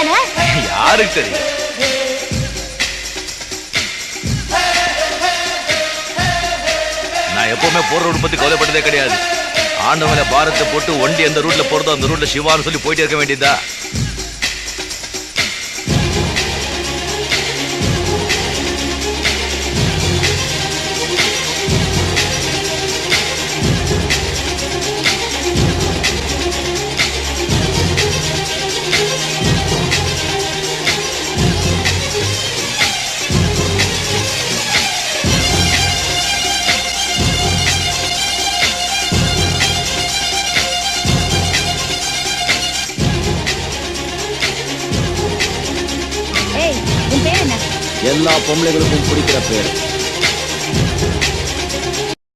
தானே? யாருக்கு தெரியும்? நான் எப்பவுமே போற ரோடு பத்தி கவலைப்பட்டதே கிடையாது. ஆண்டவன பாரத்தை போட்டு ஒண்டி எந்த ரூட்ல போறதோ அந்த ரூட்ல சிவான்னு சொல்லி போயிட்டே இருக்க வேண்டியதா. எல்லா பொம்பளைகளுக்கும் பிடிக்கிற பேர்